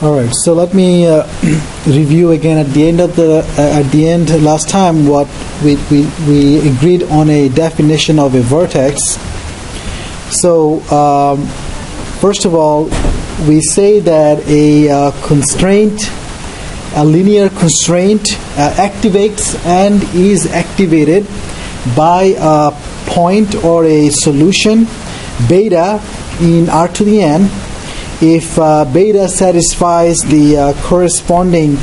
All right, so let me review again at the end last time what we agreed on a definition of a vertex. So first of all, we say that a linear constraint activates and is activated by a point or a solution beta in R to the n if beta satisfies the corresponding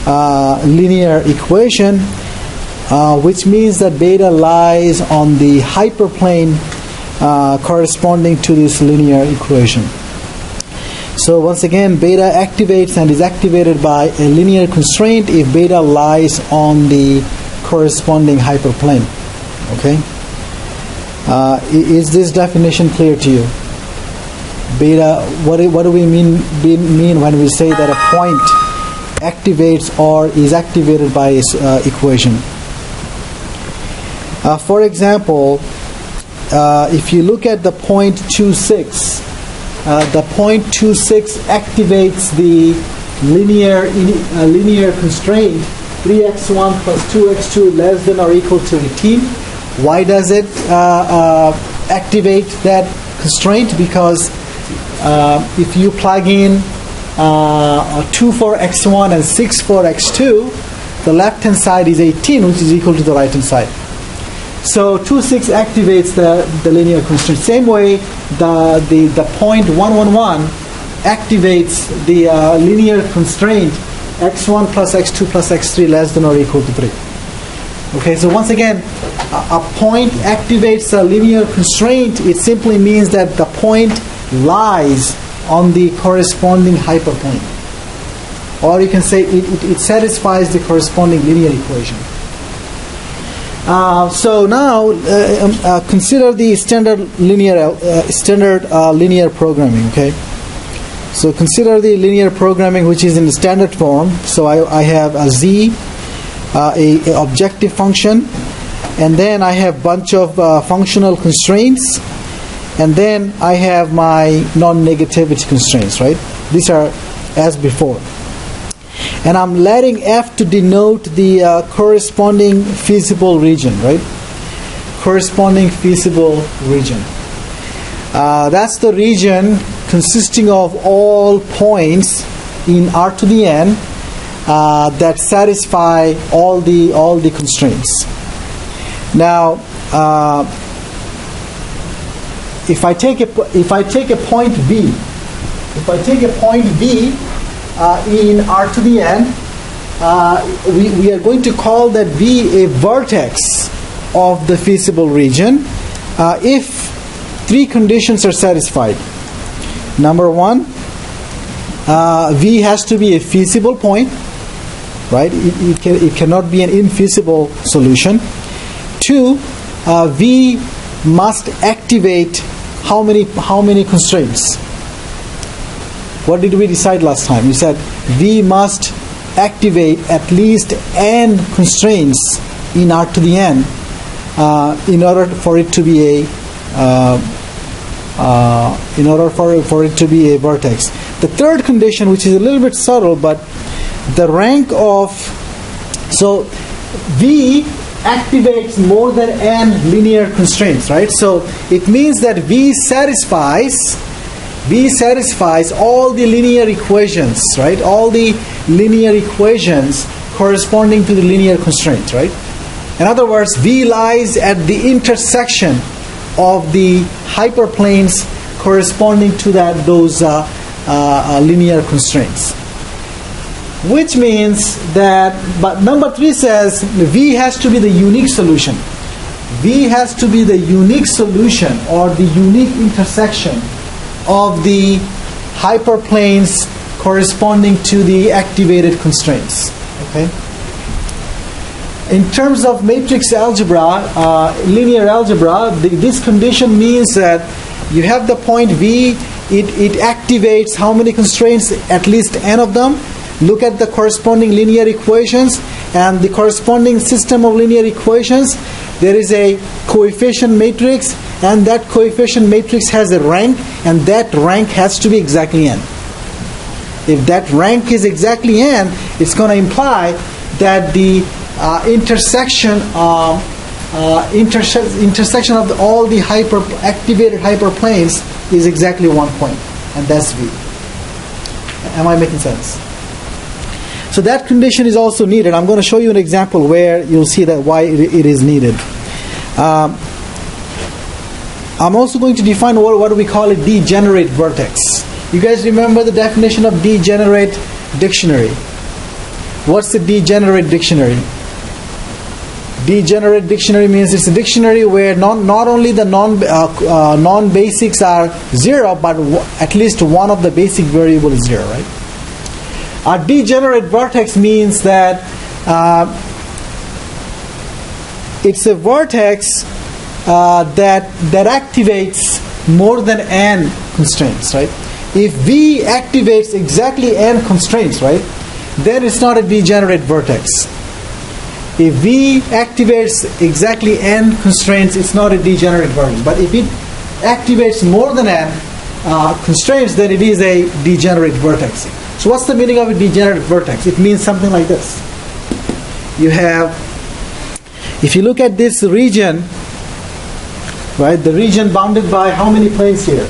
linear equation, which means that beta lies on the hyperplane corresponding to this linear equation. So once again, beta activates and is activated by a linear constraint if beta lies on the corresponding hyperplane. Okay? Is this definition clear to you? Beta, what do we mean when we say that a point activates or is activated by its equation? For example, if you look at the point 26, the point 26 activates the linear constraint 3x1 plus 2x2 less than or equal to 18. Why does it activate that constraint? Because if you plug in 2 for x1 and 6 for x2, the left-hand side is 18, which is equal to the right-hand side. So 2,6 activates the linear constraint. Same way, the point 111 activates the linear constraint x1 plus x2 plus x3 less than or equal to 3. Okay, so once again, a point activates a linear constraint. It simply means that the point lies on the corresponding hyperplane. Or you can say it satisfies the corresponding linear equation. So now consider the standard linear programming. Okay, so consider the linear programming which is in the standard form. So I have a z, a objective function, and then I have bunch of functional constraints, and then I have my non-negativity constraints. Right? These are as before. And I'm letting F to denote the corresponding feasible region, right? Corresponding feasible region. That's the region consisting of all points in R to the n that satisfy all the constraints. Now, if I take a point B, in R to the n, we are going to call that V a vertex of the feasible region if three conditions are satisfied. Number one, V has to be a feasible point, right? It cannot be an infeasible solution. Two, V must activate how many constraints? What did we decide last time? We said V must activate at least n constraints in R to the n in order for it to be a vertex. The third condition, which is a little bit subtle, but the rank of V activates more than n linear constraints, right? So it means that V satisfies all the linear equations, right? All the linear equations corresponding to the linear constraints, right? In other words, V lies at the intersection of the hyperplanes corresponding to those linear constraints. Which means that, but number 3 says V has to be the unique solution. V has to be the unique solution or the unique intersection of the hyperplanes corresponding to the activated constraints. Okay. In terms of matrix algebra, linear algebra, this condition means that you have the point V. It activates how many constraints? At least n of them. Look at the corresponding linear equations and the corresponding system of linear equations. There is a coefficient matrix, and that coefficient matrix has a rank, and that rank has to be exactly n. If that rank is exactly n, it's going to imply that the intersection of all the activated hyperplanes is exactly 1 point, and that's V. Am I making sense? So that condition is also needed. I'm going to show you an example where you'll see that why it is needed. I'm also going to define what we call a degenerate vertex. You guys remember the definition of degenerate dictionary? What's the degenerate dictionary? Degenerate dictionary means it's a dictionary where not only the non-basics are 0, but at least one of the basic variable is 0, right? A degenerate vertex means that it's a vertex that activates more than n constraints, right? If V activates exactly n constraints, right, then it's not a degenerate vertex. If V activates exactly n constraints, it's not a degenerate vertex. But if it activates more than n constraints, then it is a degenerate vertex. So what's the meaning of a degenerate vertex? It means something like this. You have, if you look at this region, right, the region bounded by how many planes here?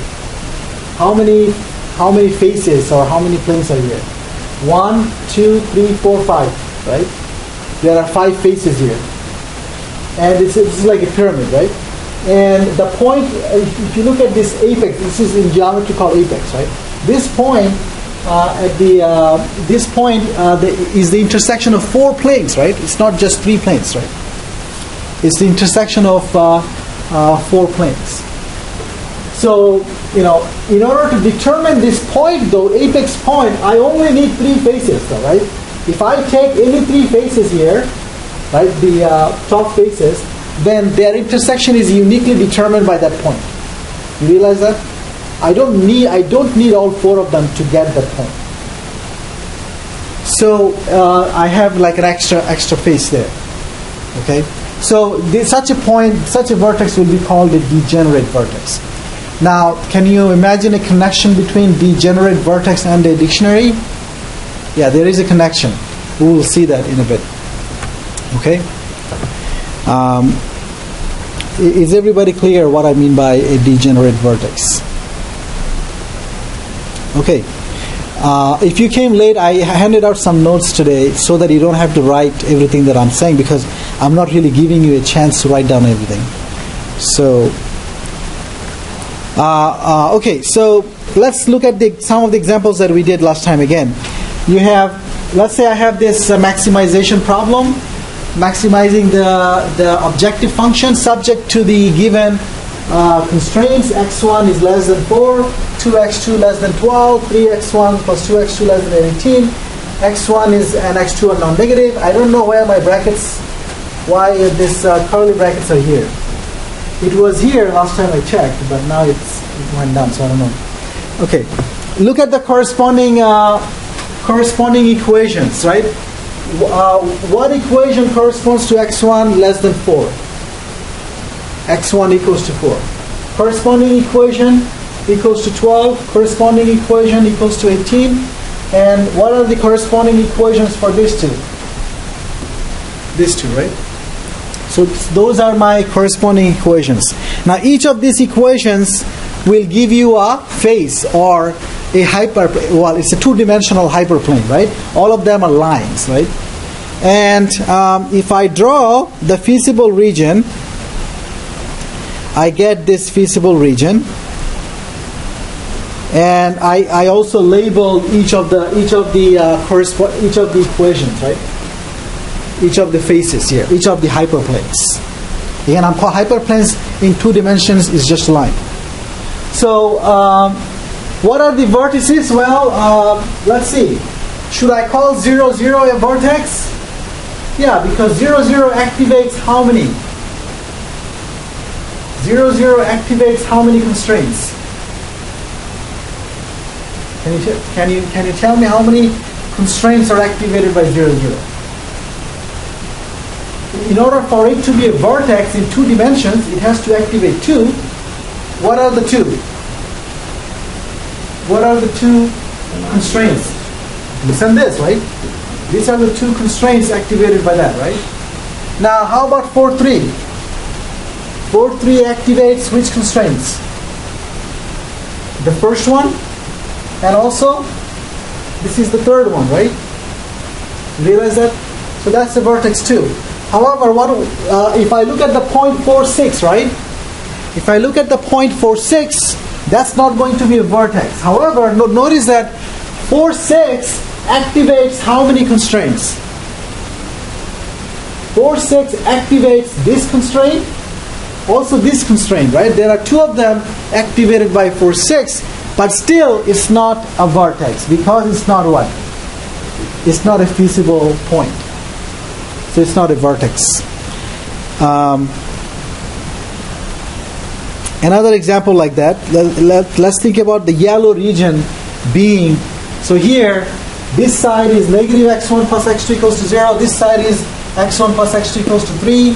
How many faces or how many planes are here? 1, 2, 3, 4, 5, right? There are 5 faces here. And it's like a pyramid, right? And the point, if you look at this apex, this is in geometry called apex, right? This point is the intersection of 4 planes, right? It's not just 3 planes, right? It's the intersection of 4 planes. So, in order to determine this point, though, apex point, I only need 3 faces, though, right? If I take any 3 faces here, right, the top faces, then their intersection is uniquely determined by that point. You realize that? I don't need all 4 of them to get that point. So I have like an extra face there. Okay. So such a vertex will be called a degenerate vertex. Now, can you imagine a connection between degenerate vertex and a dictionary? Yeah, there is a connection. We will see that in a bit. Okay. Is everybody clear what I mean by a degenerate vertex? Okay. If you came late, I handed out some notes today so that you don't have to write everything that I'm saying, because I'm not really giving you a chance to write down everything. So, okay. So let's look at some of the examples that we did last time again. You have, let's say I have this maximization problem, maximizing the objective function subject to the given constraints. x1 is less than 4, 2x2 less than 12, 3x1 plus 2x2 less than 18, x1 is and x2 are non-negative. I don't know why this curly brackets are here. It was here last time I checked, but now it went down, so I don't know. Okay, look at the corresponding equations, right? What equation corresponds to x1 less than 4? x1 equals to 4. Corresponding equation equals to 12. Corresponding equation equals to 18. And what are the corresponding equations for these two? These two, right? So those are my corresponding equations. Now each of these equations will give you a face or a hyperplane. Well, it's a two-dimensional hyperplane, right? All of them are lines, right? And if I draw the feasible region, I get this feasible region, and I also label each of the equations, right? Each of the faces here, each of the hyperplanes. Again, I'm called hyperplanes in 2 dimensions is just a line. So, what are the vertices? Well, let's see. Should I call 0, 0 a vertex? Yeah, because 0, 0 activates how many? 0, 0 activates how many constraints? Can you tell me how many constraints are activated by 0, 0? In order for it to be a vertex in 2 dimensions, it has to activate 2. What are the 2? What are the 2 constraints? Listen this, right? These are the two constraints activated by that, right? Now, how about 4-3? 4-3 activates which constraints? The first one, and also this is the third one, right? Realize that? So that's the vertex 2. However, if I look at the point 4-6, right? If I look at the point 4-6, that's not going to be a vertex. However, notice that 4-6 activates how many constraints? 4-6 activates this constraint, also this constraint, right? There are two of them activated by 4-6, but still it's not a vertex because it's not what? It's not a feasible point. So it's not a vertex. Another example like that, let's think about the yellow region being, so here, this side is negative x1 plus x2 equals to 0. This side is x1 plus x2 equals to 3.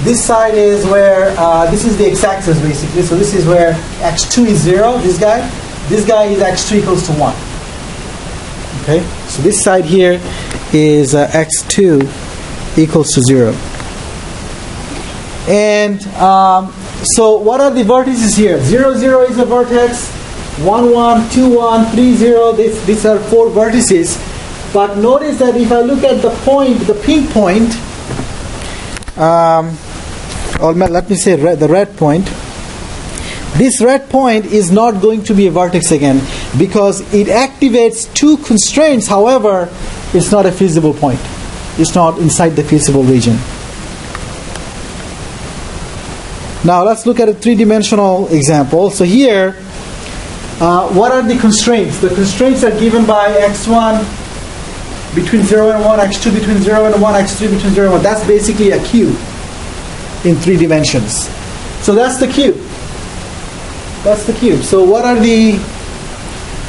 This side is where, this is the x-axis basically. So this is where x2 is 0, this guy. This guy is x2 equals to 1. Okay, so this side here is x2 equals to 0. And so what are the vertices here? 0, 0 is a vertex. 1, 1, 2, 1, 3, 0. These are 4 vertices. But notice that if I look at the point, the pink point, or let me say the red point, this red point is not going to be a vertex again because it activates two constraints. However, it's not a feasible point. It's not inside the feasible region. Now let's look at a three-dimensional example. So here, what are the constraints? The constraints are given by x1 between 0 and 1, x2 between 0 and 1, x3 between 0 and 1. That's basically a cube in 3 dimensions. So that's the cube. That's the cube. So what are the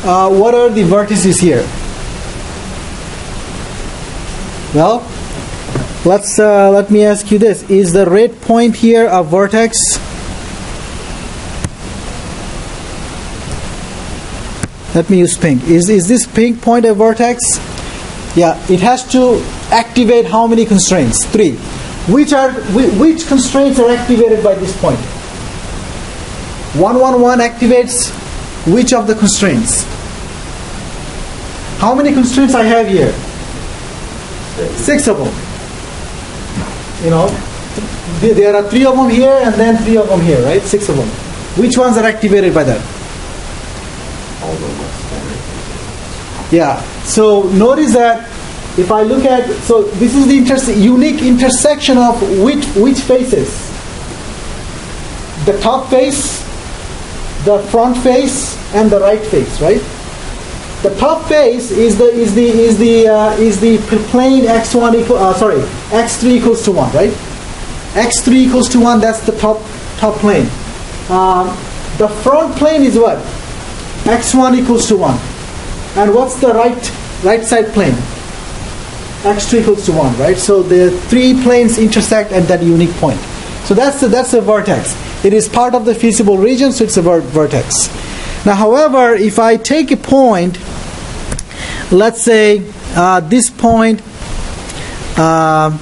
vertices here? Well, let me ask you this: is the red point here a vertex? Let me use pink. Is this pink point a vertex? Yeah, it has to activate how many constraints? 3. Which constraints are activated by this point? 1, 1, 1 activates which of the constraints? How many constraints I have here? 6 of them. You know, there are 3 of them here and then 3 of them here, right? 6 of them. Which ones are activated by that? Yeah. So notice that if I look at, so this is the unique intersection of which faces? The top face, the front face, and the right face, right? The top face is the plane x1 x3 equals to 1, right? x3 equals to 1. That's the top plane. The front plane is what? x1 equals to 1. And what's the right side plane? x2 equals to 1, right? So the 3 planes intersect at that unique point. So that's a vertex. It is part of the feasible region, so it's a vertex. Now, however, if I take a point, let's say this point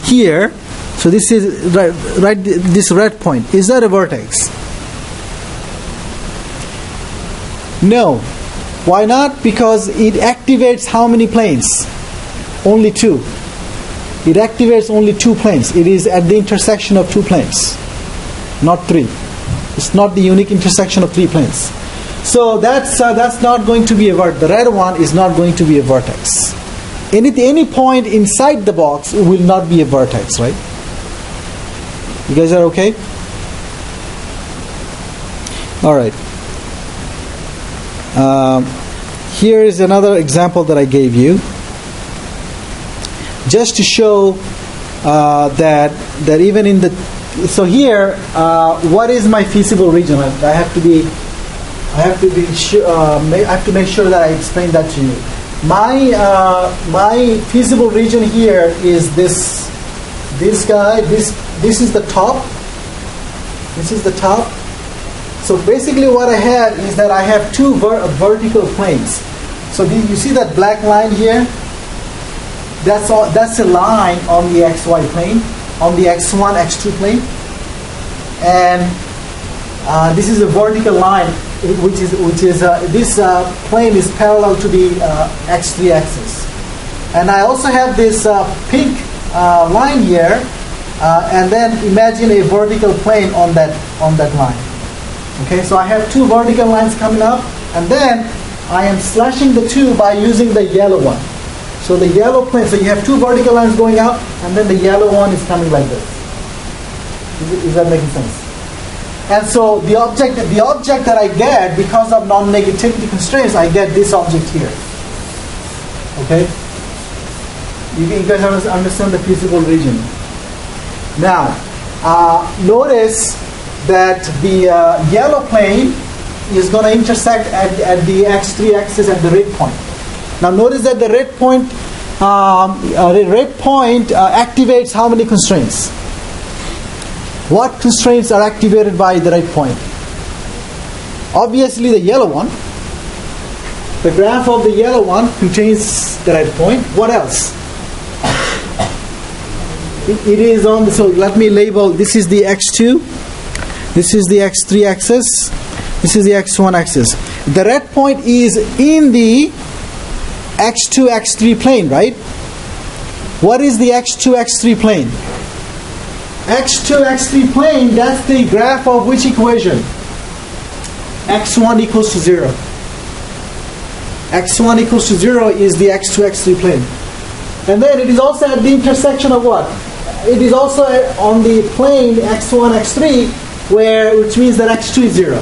here, so this is right this red point, is that a vertex? No. Why not? Because it activates how many planes? Only 2. It activates only 2 planes. It is at the intersection of 2 planes, not 3. It's not the unique intersection of 3 planes. So that's not going to be a vertex. The red one is not going to be a vertex. Any point inside the box will not be a vertex, right? You guys are okay? All right. Here is another example that I gave you, just to show that even in the, so here, what is my feasible region? I have to make sure that I explain that to you. My feasible region here is this guy. This is the top. This is the top. So basically what I have is that I have 2 vertical planes. So you see that black line here? That's a line on the xy plane, on the x1, x2 plane, and this is a vertical line, which is this plane is parallel to the x3 axis. And I also have this pink line here, and then imagine a vertical plane on that line. Okay, so I have two vertical lines coming up, and then I am slashing the two by using the yellow one. So the yellow plane, so you have two vertical lines going up, and then the yellow one is coming like this. Is that making sense? And so the object that I get, because of non-negativity constraints, I get this object here. Okay? You guys understand the feasible region. Now, notice that the yellow plane is going to intersect at the x3 axis at the red point. Now notice that the red point activates how many constraints? What constraints are activated by the red point? Obviously the yellow one. The graph of the yellow one contains the red point. What else? It is on the, so let me label, this is the x2, this is the x3 axis, this is the x1 axis. The red point is in the x2, x3 plane, right? What is the x2, x3 plane? x2, x3 plane, that's the graph of which equation? x1 equals to 0. x1 equals to 0 is the x2, x3 plane. And then it is also at the intersection of what? It is also on the plane x1, x3, which means that x2 is 0.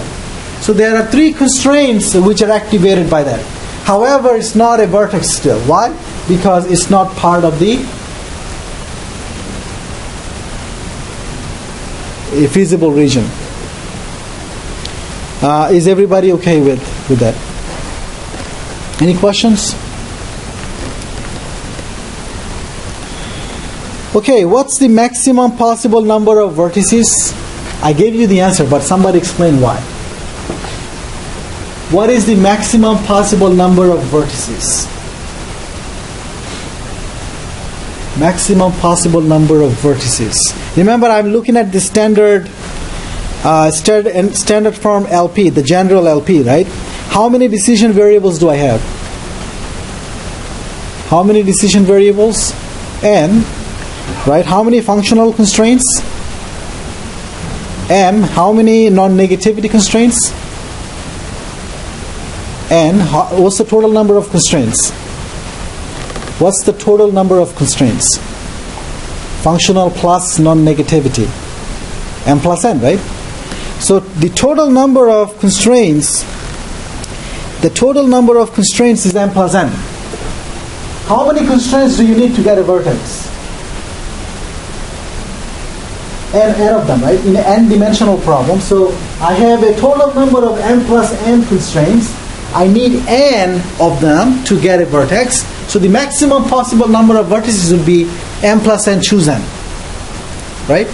So there are three constraints which are activated by that. However, it's not a vertex still. Why? Because it's not part of the feasible region. Is everybody okay with that? Any questions? Okay, what's the maximum possible number of vertices? I gave you the answer, but somebody explain why. What is the maximum possible number of vertices? Maximum possible number of vertices. Remember, I'm looking at the standard form LP, the general LP, right? How many decision variables do I have? How many decision variables? N. Right? How many functional constraints? M. How many non-negativity constraints? N. What's the total number of constraints? What's the total number of constraints? Functional plus non-negativity. M plus N, right? So the total number of constraints is M plus N. How many constraints do you need to get a vertex? N of them, right? In an n-dimensional problem. So I have a total number of m plus n constraints. I need n of them to get a vertex. So the maximum possible number of vertices would be m plus n choose n. Right?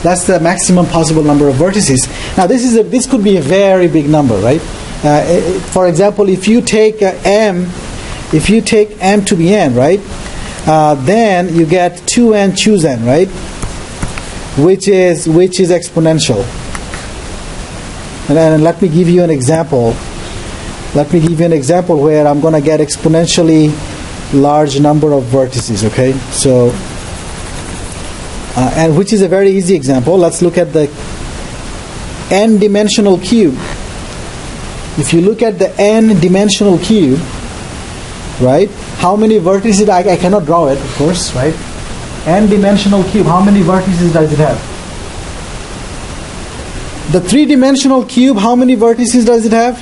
That's the maximum possible number of vertices. Now this could be a very big number, right? For example, if you take m to be n, right? Then you get 2n choose n, right? Which is exponential. And let me give you an example. Let me give you an example where I'm going to get exponentially large number of vertices. Okay, so and which is a very easy example. Let's look at the n-dimensional cube. If you look at the n-dimensional cube, right? How many vertices? I cannot draw it, of course, right? N-dimensional cube, how many vertices does it have? The 3-dimensional cube, how many vertices does it have?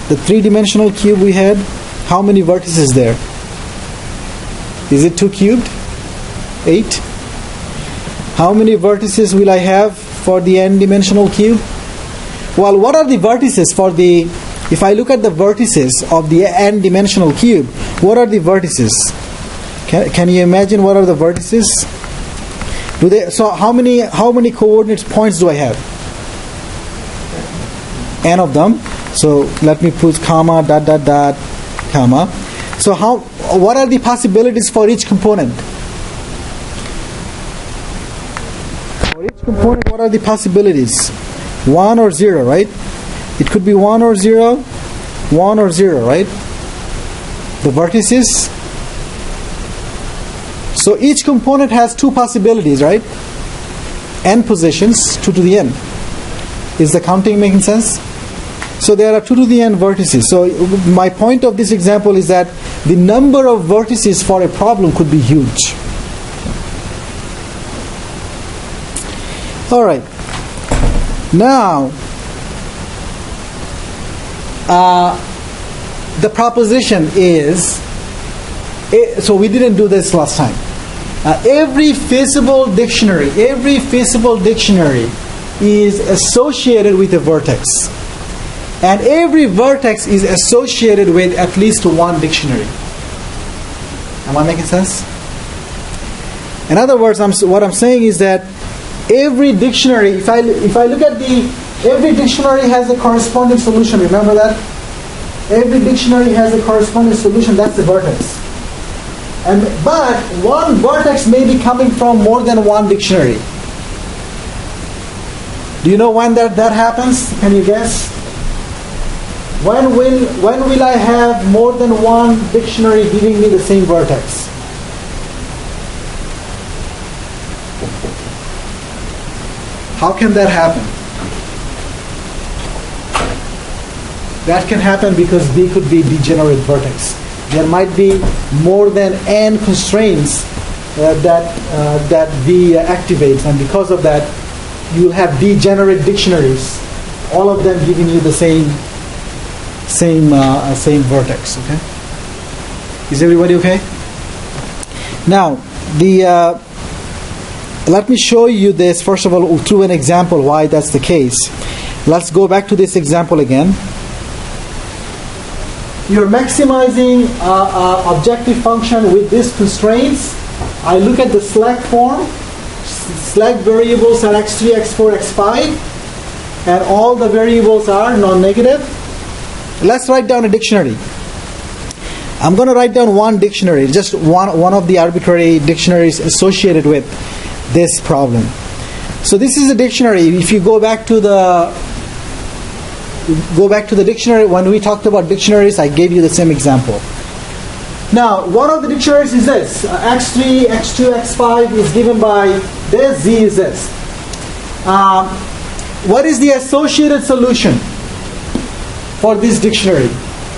The 3-dimensional cube we had, how many vertices there? Is it 2 cubed? 8. How many vertices will I have for the n-dimensional cube? Well, what are the vertices for the, if I look at the vertices of the n-dimensional cube, what are the vertices? Can you imagine what are the vertices? So how many coordinates points do I have? N of them. So let me put comma, dot, dot, dot, comma. So what are the possibilities for each component? For each component, what are the possibilities? 1 or 0, right? It could be 1 or 0, 1 or 0, right? The vertices. So each component has two possibilities, right? N positions, 2 to the n. Is the counting making sense? So there are 2 to the n vertices. So my point of this example is that the number of vertices for a problem could be huge. All right. Now, the proposition is, so we didn't do this last time. Every feasible dictionary is associated with a vertex. And every vertex is associated with at least one dictionary. Am I making sense? In other words, what I'm saying is that every dictionary, if I look at every dictionary has a corresponding solution. Remember that? Every dictionary has a corresponding solution. That's the vertex. But one vertex may be coming from more than one dictionary. Do you know when that happens? Can you guess? When will I have more than one dictionary giving me the same vertex? How can that happen? That can happen because B could be degenerate vertex. There might be more than n constraints that B activates, and because of that, you'll have degenerate dictionaries, all of them giving you the same vertex. Okay? Is everybody okay? Now, let me show you this first of all through an example why that's the case. Let's go back to this example again. You're maximizing objective function with these constraints. I look at the slack form. Slack variables are x3, x4, x5, and all the variables are non-negative. Let's write down a dictionary. I'm going to write down one dictionary, just one of the arbitrary dictionaries associated with this problem. So this is a dictionary. If you go back to the dictionary, when we talked about dictionaries, I gave you the same example. Now, one of the dictionaries is this. x3, x2, x5 is given by this, z is this. What is the associated solution for this dictionary?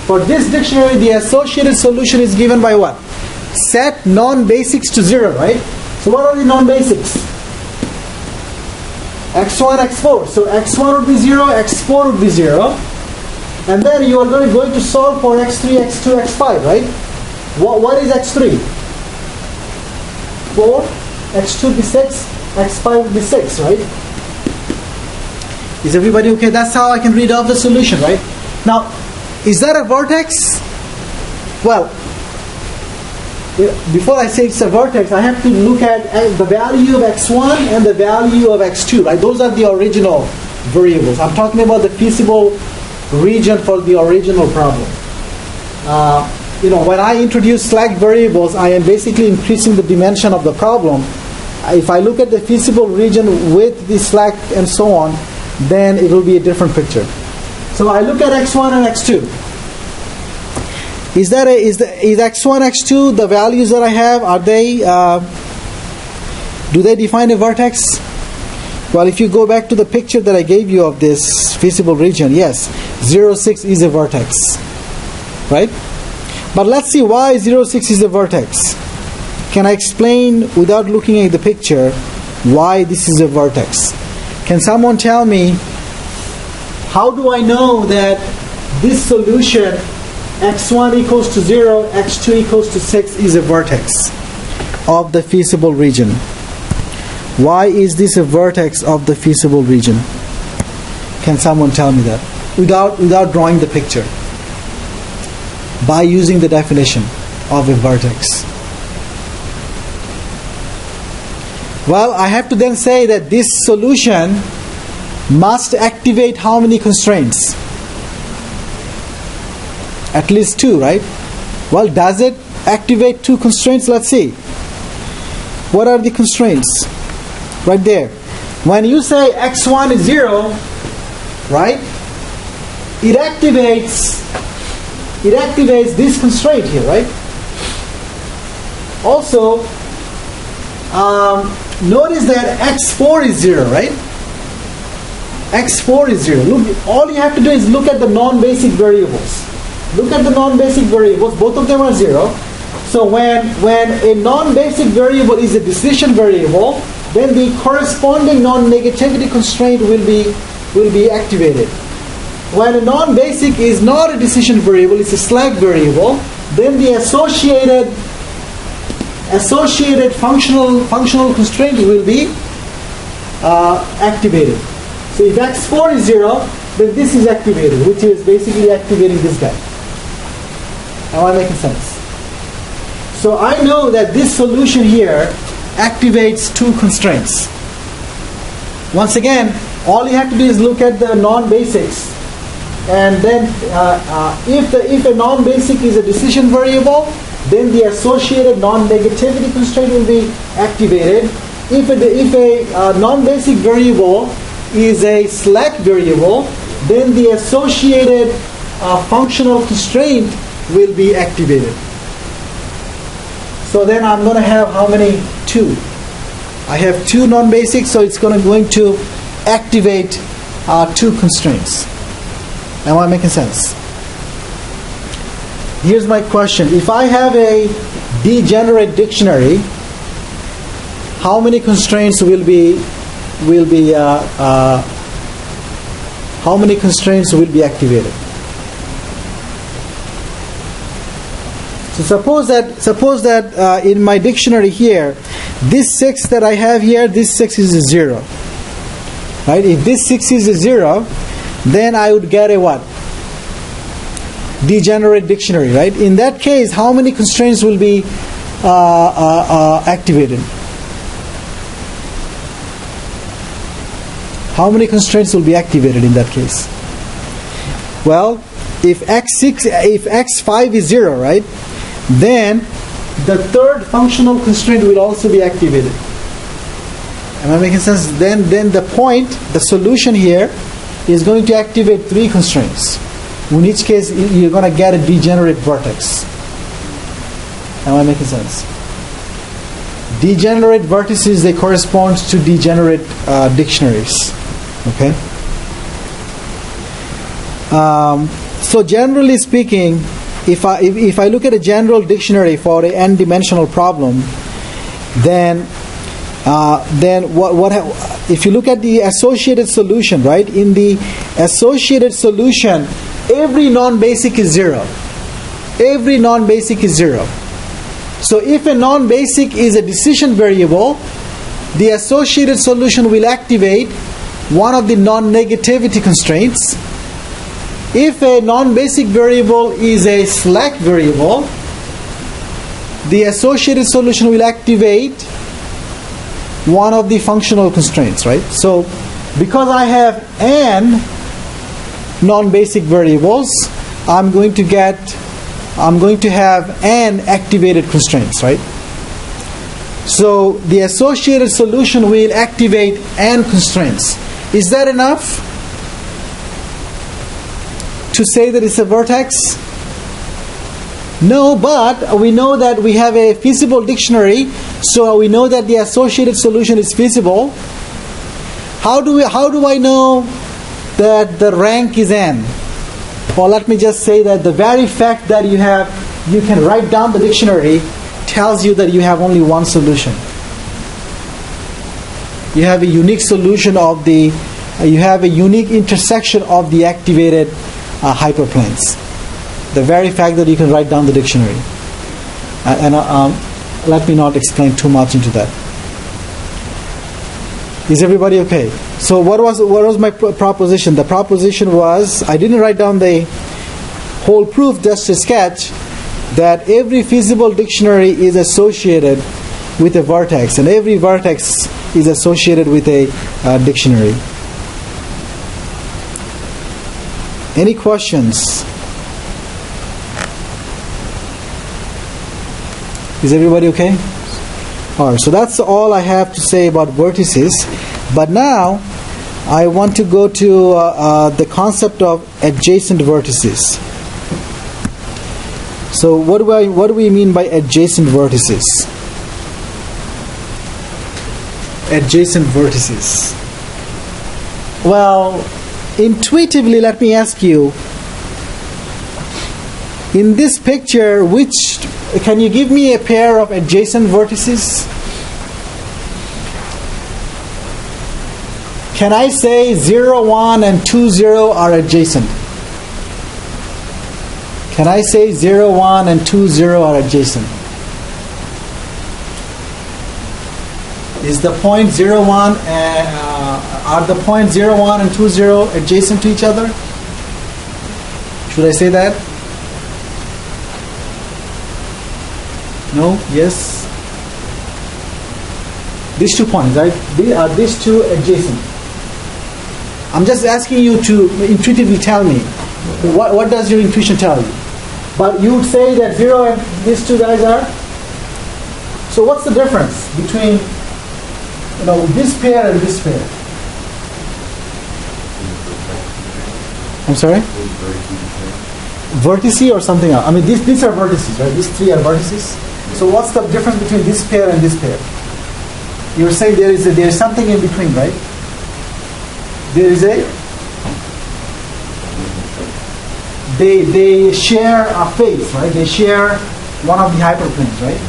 For this dictionary, the associated solution is given by what? Set non-basics to 0, right? So what are the non-basics? x1, x4. So x1 would be 0, x4 would be 0. And then you are going to solve for x3, x2, x5, right? What is x3? 4, x2 would be 6, x5 would be 6, right? Is everybody okay? That's how I can read off the solution, right? Now, is that a vertex? Well, before I say it's a vertex, I have to look at the value of x1 and the value of x2, right? Those are the original variables. I'm talking about the feasible region for the original problem. When I introduce slack variables, I am basically increasing the dimension of the problem. If I look at the feasible region with the slack and so on, then it will be a different picture. So I look at x1 and x2. Is x1, x2 the values that I have? Are they? Do they define a vertex? Well, if you go back to the picture that I gave you of this feasible region, yes, 0, 6 is a vertex, right? But let's see why 0, 6 is a vertex. Can I explain without looking at the picture why this is a vertex? Can someone tell me, how do I know that this solution x1 equals to 0, x2 equals to 6 is a vertex of the feasible region? Why is this a vertex of the feasible region? Can someone tell me that? Without drawing the picture. By using the definition of a vertex. Well, I have to then say that this solution must activate how many constraints? At least 2, right? Well, does it activate two constraints? Let's see. What are the constraints? Right there. When you say x1 is 0, right, it activates this constraint here, right? Also, notice that x4 is 0, right? x4 is 0. Look, all you have to do is look at the non-basic variables. Look at the non-basic variables. Both of them are 0. So when a non-basic variable is a decision variable, then the corresponding non-negativity constraint will be activated. When a non-basic is not a decision variable, it's a slack variable, then the associated functional constraint will be activated. So if x4 is 0, then this is activated, which is basically activating this guy. Am I making sense? So I know that this solution here activates two constraints. Once again, all you have to do is look at the non-basics, and then if a non-basic is a decision variable, then the associated non-negativity constraint will be activated. If a non-basic variable is a slack variable, then the associated functional constraint will be activated. So then I'm going to have how many? 2. I have 2 non-basics, so it's going to activate 2 constraints. Am I making sense? Here's my question. If I have a degenerate dictionary, how many constraints will be activated? So suppose that in my dictionary here, this 6 that I have here, this 6 is a 0. Right? If this 6 is a 0, then I would get a what? Degenerate dictionary, right? In that case, how many constraints will be activated? How many constraints will be activated in that case? Well, if x5 is 0, right, then the third functional constraint will also be activated. Am I making sense? Then the solution here is going to activate 3 constraints. In each case, you're going to get a degenerate vertex. Am I making sense? Degenerate vertices, they correspond to degenerate dictionaries. Okay. So generally speaking, if I look at a general dictionary for an n-dimensional problem, then what if you look at the associated solution, right? In the associated solution, every non-basic is 0. Every non-basic is 0. So if a non-basic is a decision variable, the associated solution will activate one of the non-negativity constraints. If a non-basic variable is a slack variable, the associated solution will activate one of the functional constraints, right? So because I have n non-basic variables, I'm going to have n activated constraints, right? So the associated solution will activate n constraints. Is that enough to say that it's a vertex? No, but we know that we have a feasible dictionary, so we know that the associated solution is feasible. How do I know that the rank is n? Well, let me just say that the very fact that you can write down the dictionary tells you that you have only one solution. You have a unique solution you have a unique intersection of the activated hyperplanes. The very fact that you can write down the dictionary. Let me not explain too much into that. Is everybody okay? So what was my proposition? The proposition was, I didn't write down the whole proof, just a sketch, that every feasible dictionary is associated with a vertex, and every vertex is associated with a dictionary. Any questions? Is everybody okay? Alright, so that's all I have to say about vertices. But now I want to go to the concept of adjacent vertices. So what do we mean by adjacent vertices? Adjacent vertices. Well, intuitively, let me ask you, in this picture, can you give me a pair of adjacent vertices? Can I say 0, 1 and 2, 0 are adjacent? Can I say 0, 1 and 2, 0 are adjacent? Is the point 0, 1 are the point 0, 1 and 2, 0 adjacent to each other? Should I say that? No? Yes? These 2 points, right? Are these 2 adjacent? I'm just asking you to intuitively tell me. What does your intuition tell you? But you would say that 0 and these 2 guys are? So what's the difference between this pair and this pair? I'm sorry? Vertices or something else? I mean, these are vertices, right? These 3 are vertices. So what's the difference between this pair and this pair? You're saying there is something in between, right? There is they share a face, right? They share one of the hyperplanes, right?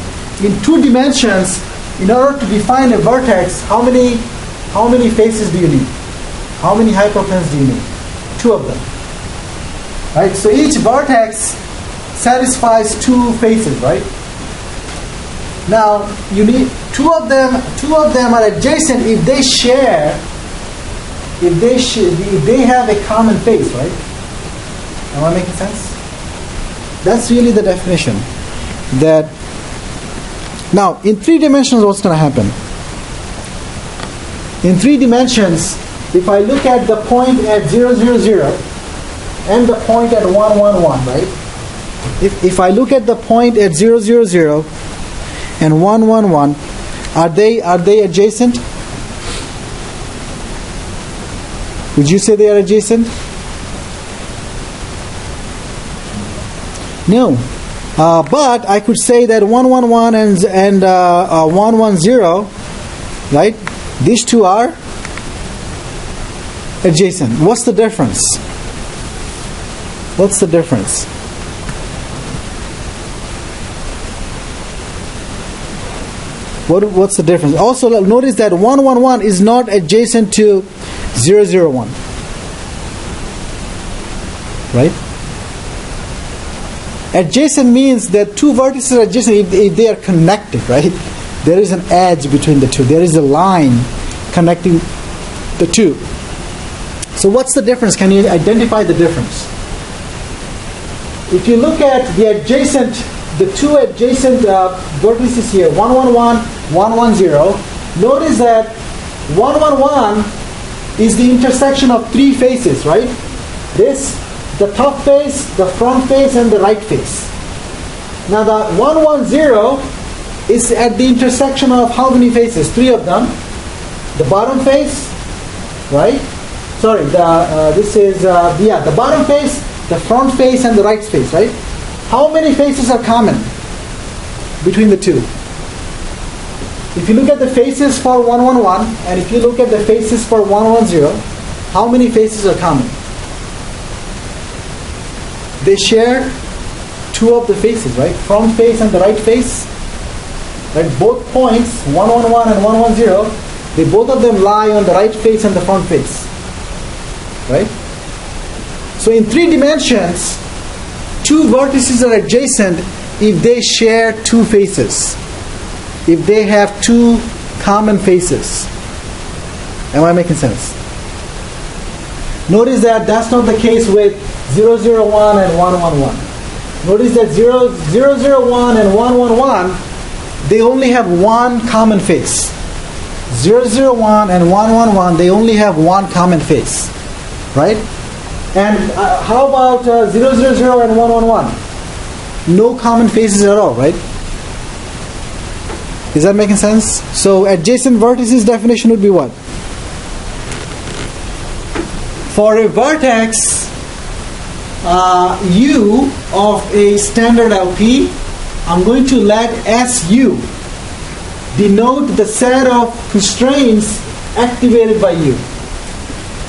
In 2 dimensions, in order to define a vertex, how many faces do you need? How many hyperplanes do you need? 2 of them, right? So each vertex satisfies 2 faces, right? Now you need 2 of them. 2 of them are adjacent if they share. If they have a common face, right? Am I making sense? That's really the definition. That now in 3 dimensions, what's going to happen? In 3 dimensions, if I look at the point at 0, 0, 0 and the point at 1, 1, 1, right? If I look at the point at 0, 0, 0 and 1, 1, 1, are they adjacent? Would you say they are adjacent? No. But I could say that 1, 1, 1 and 1, 1, 0, right? These 2 are adjacent. What's the difference? What's the difference? What's the difference? Also, notice that 1, 1, 1 is not adjacent to 0, 0, 1. Right? Adjacent means that 2 vertices are adjacent if they are connected, right? There is an edge between the 2. There is a line connecting the 2. So what's the difference? Can you identify the difference? If you look at the 2 adjacent vertices here, 1, 1, 1, 1, 1, 0, notice that 1, 1, 1 is the intersection of 3 faces, right? The top face, the front face, and the right face. Now the 1, 1, 0 is at the intersection of how many faces? 3 of them. The bottom face, right? Sorry, the bottom face, the front face, and the right face, right? How many faces are common between the 2? If you look at the faces for 1, 1, 1, and if you look at the faces for 1, 1, 0, how many faces are common? They share 2 of the faces, right? Front face and the right face. Right? Both points, 1, 1, 1 and 1, 1, 0, both of them lie on the right face and the front face. Right? So in 3 dimensions, 2 vertices are adjacent if they share 2 faces. If they have 2 common faces. Am I making sense? Notice that that's not the case with 0, 0, 1 and 1, 1, 1. Notice that 0, 0, 0, 1 and 1, 1, 1, they only have 1 common face. 0, 0, 1 and 1, 1, 1, they only have 1 common face. Right? And how about 0, 0, 0 and 1, 1, 1? No common faces at all, right? Is that making sense? So adjacent vertices definition would be what? For a vertex U of a standard LP, I'm going to let SU denote the set of constraints activated by U.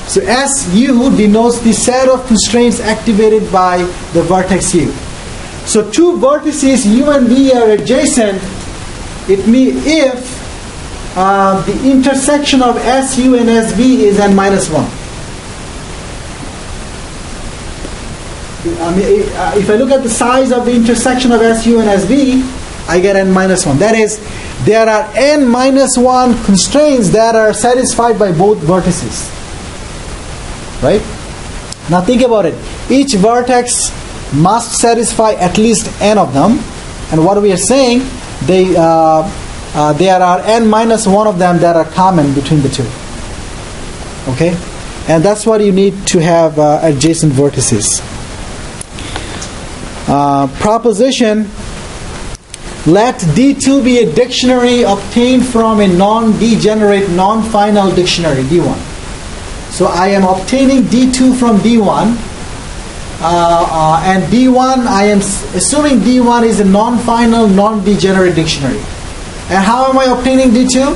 So SU denotes the set of constraints activated by the vertex U. So two vertices U and V are adjacent. It means if the intersection of SU and SV is n minus 1. If I look at the size of the intersection of SU and SV, I get n minus 1. That is, there are n minus 1 constraints that are satisfied by both vertices. Right? Now think about it. Each vertex must satisfy at least n of them. And what we are saying, there are n minus 1 of them that are common between the two. Okay? And that's what you need to have adjacent vertices. Proposition: let D2 be a dictionary obtained from a non-degenerate, non-final dictionary, D1. So I am obtaining D2 from D1, and D1, I am assuming D1 is a non-final, non-degenerate dictionary. And how am I obtaining D2?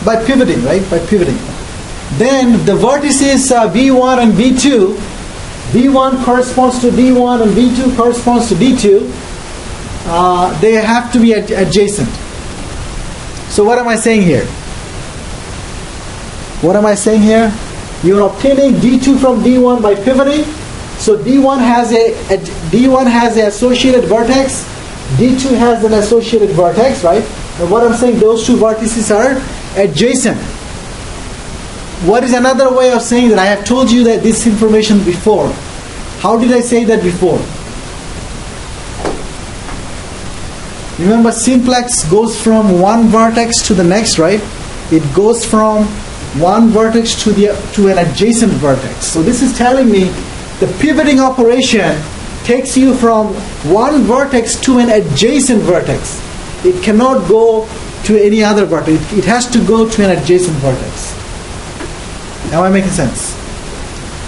By pivoting, right? By pivoting. Then the vertices V1 and V2, V1 corresponds to D1 and V2 corresponds to D2. They have to be adjacent. So what am I saying here? What am I saying here? You're obtaining D2 from D1 by pivoting. So D1 has an associated vertex. D2 has an associated vertex, right? And what I'm saying, those two vertices are adjacent. What is another way of saying that? I have told you that this information before. How did I say that before? Remember, simplex goes from one vertex to the next, right? It goes from one vertex to an adjacent vertex. So this is telling me the pivoting operation takes you from one vertex to an adjacent vertex. It cannot go to any other vertex. It has to go to an adjacent vertex. Am I making sense?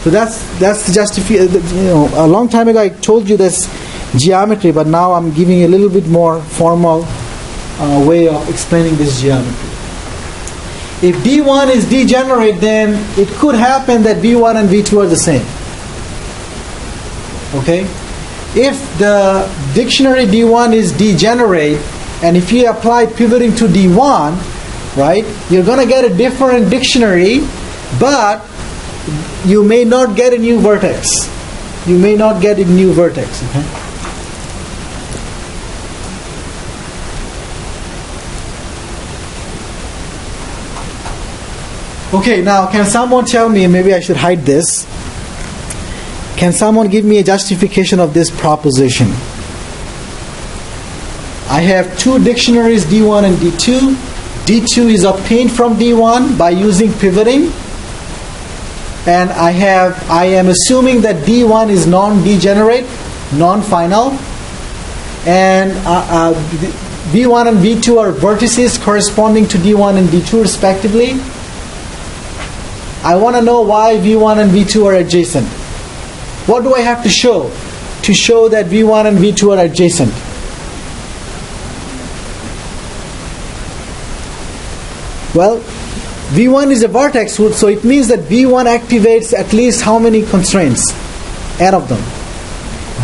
So that's the justification. A long time ago I told you this geometry, but now I'm giving a little bit more formal way of explaining this geometry. If D1 is degenerate, then it could happen that V1 and V2 are the same. Okay? If the dictionary D1 is degenerate, and if you apply pivoting to D1, right, you're going to get a different dictionary, but you may not get a new vertex. You may not get a new vertex. Okay? Okay, now can someone tell me, maybe I should hide this. Can someone give me a justification of this proposition? I have two dictionaries, D1 and D2. D2 is obtained from D1 by using pivoting. And I am assuming that D1 is non-degenerate, non-final. And V1 and V2 are vertices corresponding to D1 and D2 respectively. I want to know why V1 and V2 are adjacent. What do I have to show that V1 and V2 are adjacent? Well, V1 is a vertex, so it means that V1 activates at least how many constraints? N of them.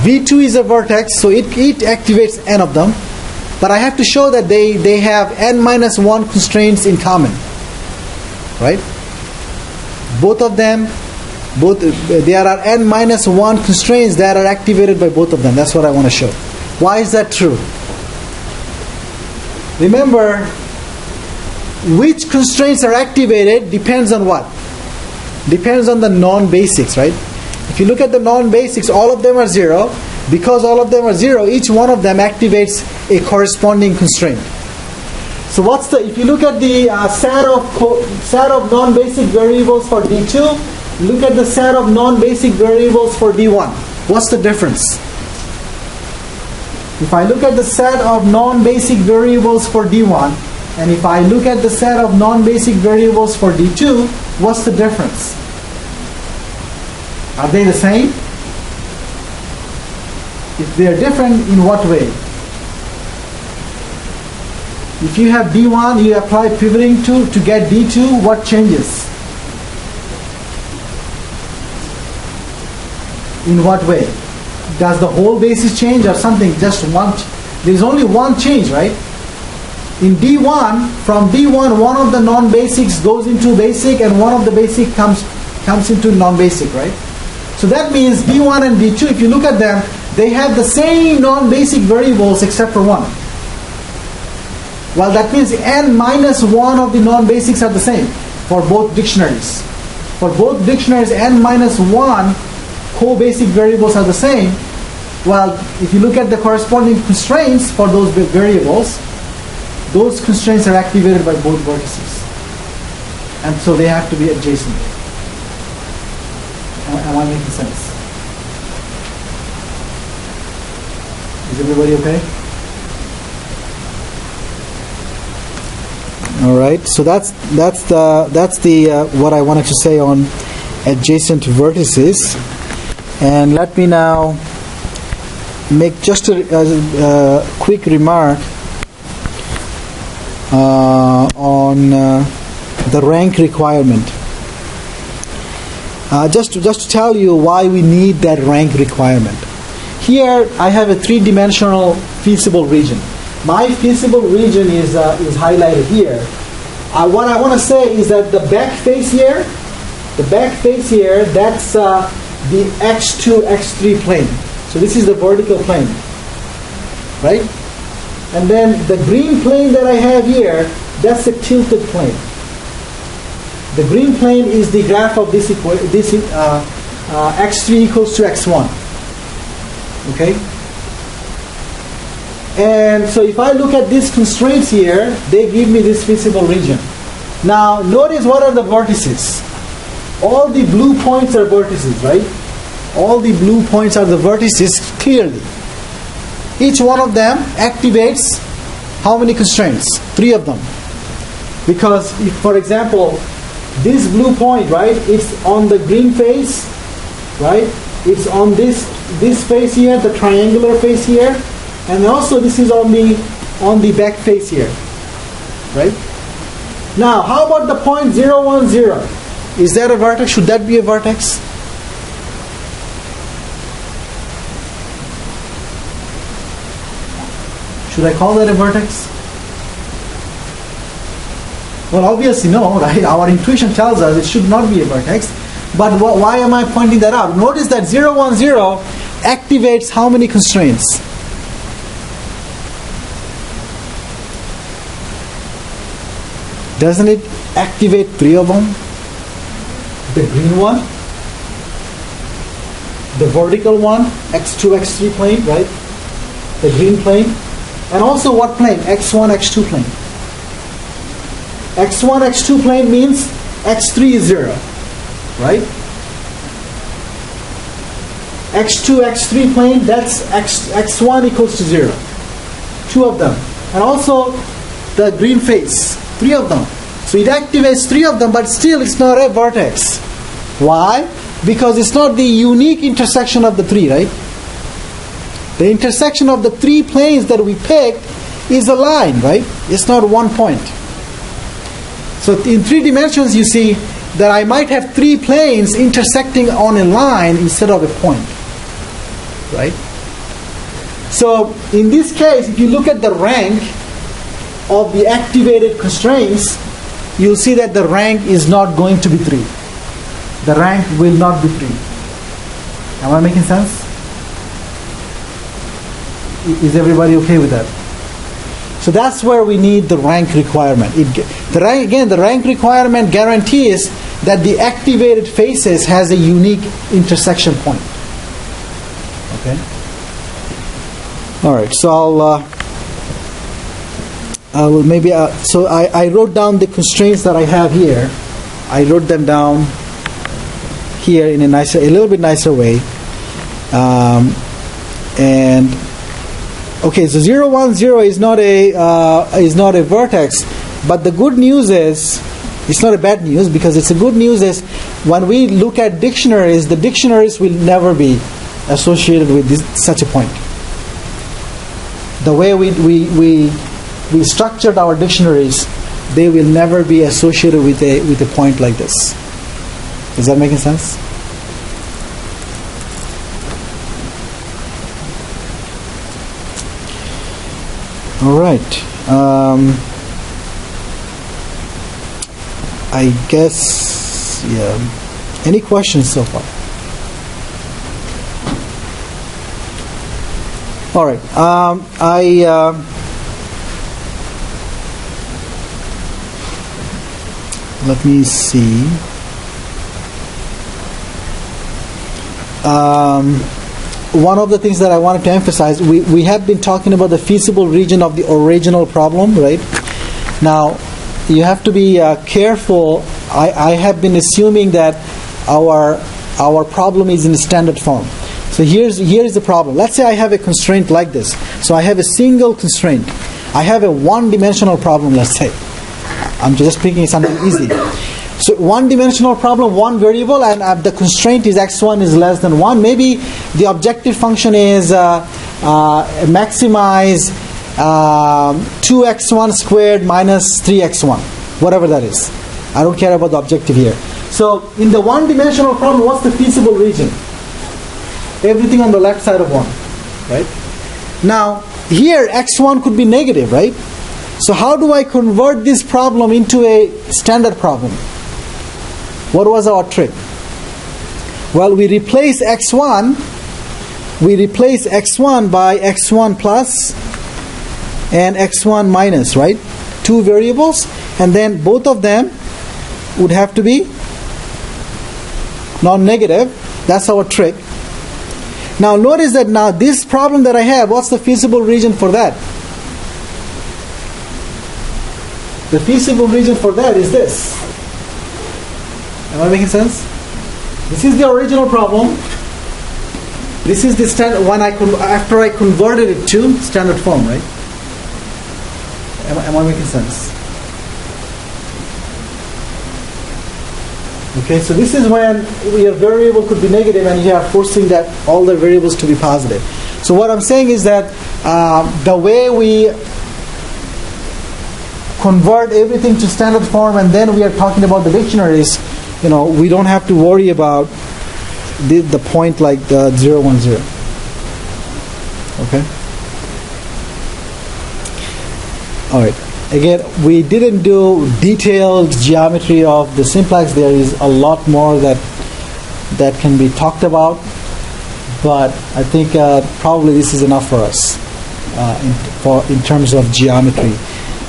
V2 is a vertex, so it activates N of them. But I have to show that they have N minus 1 constraints in common. Right? Both of them, there are N minus 1 constraints that are activated by both of them. That's what I want to show. Why is that true? Remember, which constraints are activated depends on what? Depends on the non-basics, right? If you look at the non-basics, all of them are 0. Because all of them are 0, each one of them activates a corresponding constraint. So if you look at the set of non-basic variables for D2, look at the set of non-basic variables for D1. What's the difference? If I look at the set of non-basic variables for D1, and if I look at the set of non-basic variables for D2, what's the difference? Are they the same? If they are different, in what way? If you have D1, you apply pivoting to get D2, what changes? In what way? Does the whole basis change or something? Just one. There's only one change, right? In D1, from D1, one of the non-basics goes into basic and one of the basic comes into non-basic, right? So that means D1 and D2, if you look at them, they have the same non-basic variables except for one. Well, that means n minus 1 of the non-basics are the same for both dictionaries. For both dictionaries, n minus 1 co-basic variables are the same. Well, if you look at the corresponding constraints for those variables, those constraints are activated by both vertices. And so they have to be adjacent. Am I making sense? Is everybody okay? All right. So that's the what I wanted to say on adjacent vertices. And let me now make just a quick remark on the rank requirement. Just to tell you why we need that rank requirement. Here I have a three-dimensional feasible region. My feasible region is highlighted here. What I want to say is that the back face here, that's the x2, x3 plane. So this is the vertical plane, right? And then the green plane that I have here, that's the tilted plane. The green plane is the graph of this x3 equals to x1. Okay? And so if I look at these constraints here, they give me this feasible region. Now notice what are the vertices. All the blue points are vertices, right? All the blue points are the vertices clearly. Each one of them activates how many constraints? 3 of them. Because if, for example, this blue point, right, it's on the green face, right? It's on this face here, the triangular face here, and also this is on the back face here, right? Now, how about the point 0, 1, 0? Is that a vertex? Should that be a vertex? Should I call that a vertex? Well, obviously no, right? Our intuition tells us it should not be a vertex. But why am I pointing that out? Notice that 0, 1, 0 activates how many constraints? Doesn't it activate 3 of them? The green one, the vertical one, x2, x3 plane, right? The green plane. And also what plane? x1, x2 plane. x1, x2 plane means x3 is 0, right? x2, x3 plane, that's x1 equals to 0. 2 of them. And also the green face, 3 of them. So it activates 3 of them, but still it's not a vertex. Why? Because it's not the unique intersection of the 3, right? The intersection of the 3 planes that we picked is a line, right? It's not one point. So in 3 dimensions, you see that I might have 3 planes intersecting on a line instead of a point, right? So in this case, if you look at the rank of the activated constraints, you'll see that the rank is not going to be 3. The rank will not be 3. Am I making sense? Is everybody okay with that? So that's where we need the rank requirement. The rank requirement guarantees that the activated faces has a unique intersection point. Okay. All right. So I wrote down the constraints that I have here. I wrote them down here in a little bit nicer way. Okay, so 0, 1, 0 is not a vertex, but the good news is, it's not a bad news, because it's a good news is when we look at dictionaries, the dictionaries will never be associated with such a point. The way we structured our dictionaries, they will never be associated with a point like this. Is that making sense? All right. I guess, yeah. Any questions so far? All right. Let me see. One of the things that I wanted to emphasize, we have been talking about the feasible region of the original problem, right? Now, you have to be careful. I have been assuming that our problem is in standard form. So here is the problem. Let's say I have a constraint like this. So I have a single constraint. I have a one-dimensional problem, let's say. I'm just picking something easy. So one-dimensional problem, one variable, and the constraint is x1 is less than 1. Maybe the objective function is maximize 2x1 squared minus 3x1, whatever that is. I don't care about the objective here. So in the one-dimensional problem, what's the feasible region? Everything on the left side of 1, right? Now, here x1 could be negative, right? So how do I convert this problem into a standard problem? What was our trick? Well, we replace x1 by x1 plus and x1 minus, right? Two variables, and then both of them would have to be non-negative. That's our trick. Now notice that now this problem that I have, what's the feasible region for that? The feasible region for that is this. Am I making sense? This is the original problem. This is the standard one after I converted it to standard form, right? Am I making sense? Okay, so this is when your variable could be negative and you are forcing that all the variables to be positive. So what I'm saying is that the way we convert everything to standard form and then we are talking about the dictionaries, we don't have to worry about the point like the 0, 1, 0. Okay? All right. Again, we didn't do detailed geometry of the simplex. There is a lot more that can be talked about, but I think probably this is enough for us in terms of geometry.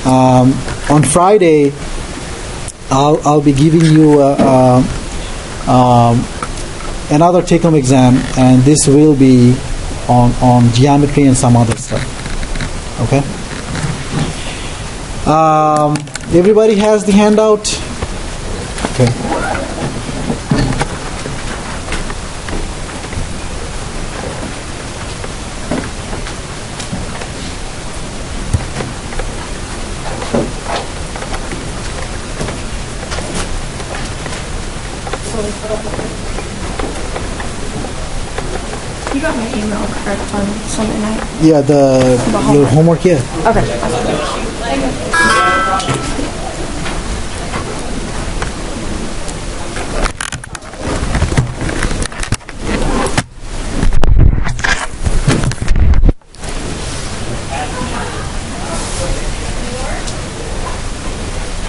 On Friday, I'll be giving you another take-home exam, and this will be on geometry and some other stuff. Okay. Everybody has the handout? Okay. You got my email correct on Sunday night? Yeah, your homework, yeah. Okay.